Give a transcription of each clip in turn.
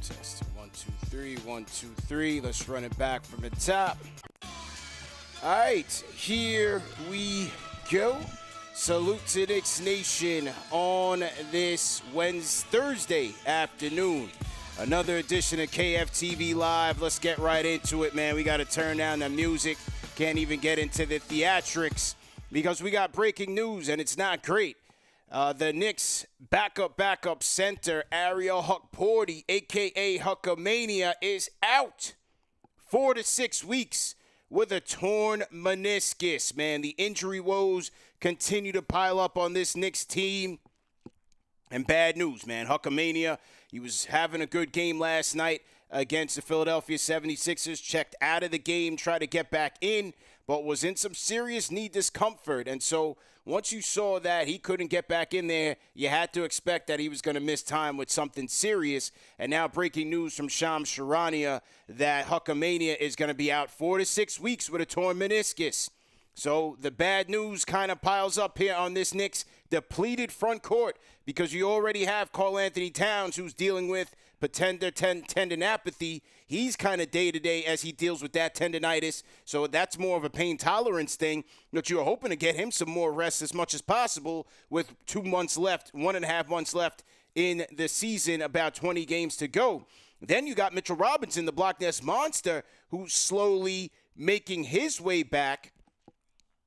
Test 1, 2, 3, 1, 2, 3. Let's run it back from the top. All right, here we go. Salute to Knicks Nation on this Thursday afternoon. Another edition of KFTV Live. Let's get right into it, man. We got to turn down the music. Can't even get into the theatrics because we got breaking news, and it's not great. The Knicks backup center, Ariel Hukporti, a.k.a. Huckamania, is out 4 to 6 weeks with a torn meniscus, man. The injury woes continue to pile up on this Knicks team. And bad news, man. Huckamania, he was having a good game last night against the Philadelphia 76ers, checked out of the game, tried to get back in, but was in some serious knee discomfort. And so once you saw that he couldn't get back in there, you had to expect that he was going to miss time with something serious. And now breaking news from Shams Charania that Huckamania is going to be out 4 to 6 weeks with a torn meniscus. So the bad news kind of piles up here on this Knicks depleted front court because you already have Karl-Anthony Towns who's dealing with tendinopathy. He's kind of day-to-day as he deals with that tendinitis. So that's more of a pain tolerance thing. But you're hoping to get him some more rest as much as possible with 2 months left, 1.5 months left in the season, about 20 games to go. Then you got Mitchell Robinson, the Block Nest monster, who's slowly making his way back.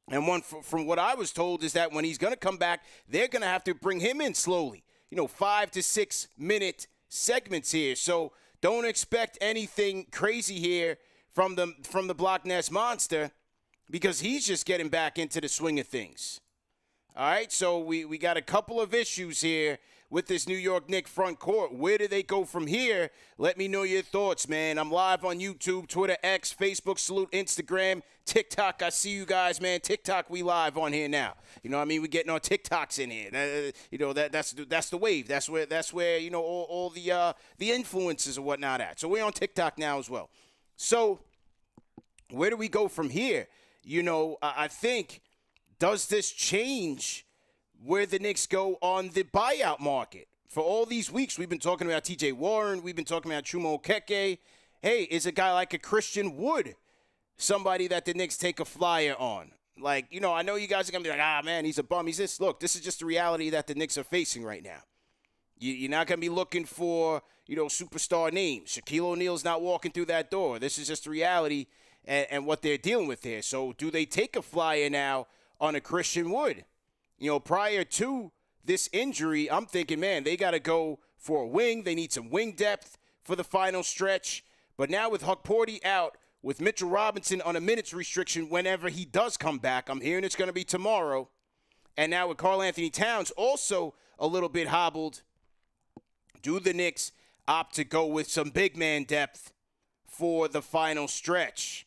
And from what I was told is that when he's going to come back, they're going to have to bring him in slowly. 5 to 6 minute segments here. So don't expect anything crazy here from the Block Nest monster because he's just getting back into the swing of things. All right, so we got a couple of issues here with this New York Knicks front court. Where do they go from here? Let me know your thoughts, man. I'm live on YouTube, Twitter, X, Facebook, Salute, Instagram, TikTok. I see you guys, man. TikTok, we live on here now. We're getting our TikToks in here. That's the wave. That's where all the influences and whatnot at. So we're on TikTok now as well. So where do we go from here? I think, does this change where the Knicks go on the buyout market? For all these weeks, we've been talking about T.J. Warren. We've been talking about Chuma Okeke. Hey, is a guy like a Christian Wood somebody that the Knicks take a flyer on? I know you guys are going to be like, man, he's a bum. He's this. Look, this is just the reality that the Knicks are facing right now. You're not going to be looking for, superstar names. Shaquille O'Neal's not walking through that door. This is just the reality and what they're dealing with here. So do they take a flyer now on a Christian Wood? Prior to this injury, I'm thinking, man, they got to go for a wing. They need some wing depth for the final stretch. But now with Hukporti out, with Mitchell Robinson on a minutes restriction whenever he does come back, I'm hearing it's going to be tomorrow. And now with Karl-Anthony Towns also a little bit hobbled, do the Knicks opt to go with some big man depth for the final stretch?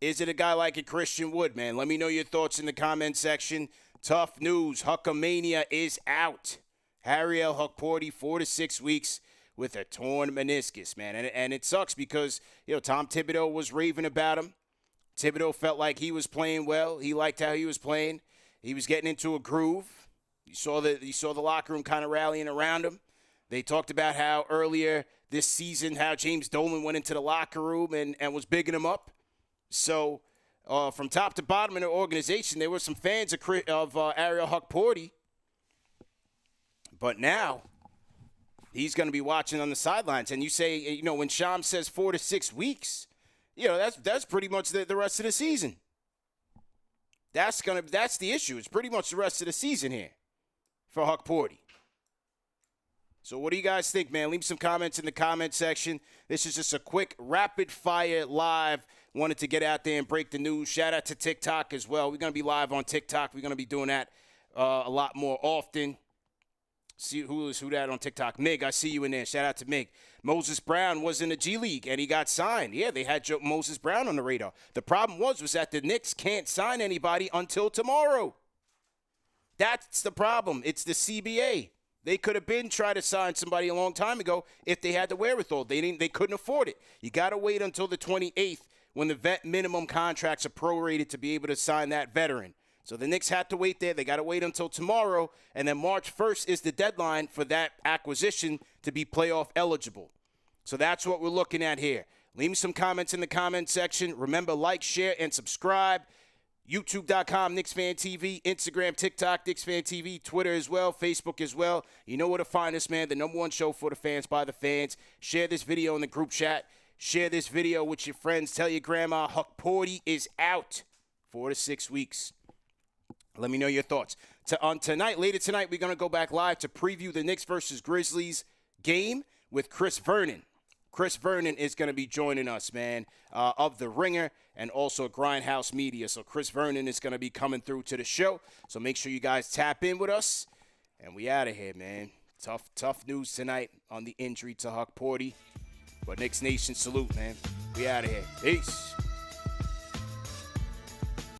Is it a guy like a Christian Wood, man? Let me know your thoughts in the comment section. Tough news. Huckamania is out. Ariel Hukporti, 4 to 6 weeks with a torn meniscus, man. And it sucks because, Tom Thibodeau was raving about him. Thibodeau felt like he was playing well. He liked how he was playing. He was getting into a groove. You saw the locker room kind of rallying around him. They talked about how earlier this season, how James Dolan went into the locker room and was bigging him up. So from top to bottom in the organization, there were some fans of Ariel Hukporti. But now he's going to be watching on the sidelines. And you say, when Shams says 4 to 6 weeks, that's pretty much the rest of the season. That's the issue. It's pretty much the rest of the season here for Hukporti. So what do you guys think, man? Leave some comments in the comment section. This is just a quick rapid-fire live. Wanted to get out there and break the news. Shout out to TikTok as well. We're going to be live on TikTok. We're going to be doing that a lot more often. See who that on TikTok. Mig, I see you in there. Shout out to Mig. Moses Brown was in the G League, and he got signed. Yeah, they had Moses Brown on the radar. The problem was that the Knicks can't sign anybody until tomorrow. That's the problem. It's the CBA. They could have been trying to sign somebody a long time ago if they had the wherewithal. They couldn't afford it. You got to wait until the 28th when the vet minimum contracts are prorated to be able to sign that veteran. So the Knicks had to wait there. They got to wait until tomorrow. And then March 1st is the deadline for that acquisition to be playoff eligible. So that's what we're looking at here. Leave me some comments in the comment section. Remember, like, share, and subscribe. YouTube.com, KnicksFanTV, Instagram, TikTok, KnicksFanTV, Twitter as well, Facebook as well. You know where to find us, man. The #1 show for the fans, by the fans. Share this video in the group chat. Share this video with your friends. Tell your grandma Hukporti is out 4 to 6 weeks. Let me know your thoughts. Later tonight, we're going to go back live to preview the Knicks versus Grizzlies game with Chris Vernon. Chris Vernon is going to be joining us, man, of The Ringer and also Grindhouse Media. So Chris Vernon is going to be coming through to the show. So make sure you guys tap in with us. And we out of here, man. Tough news tonight on the injury to Hukporti. But Knicks Nation, salute, man. We out of here. Peace.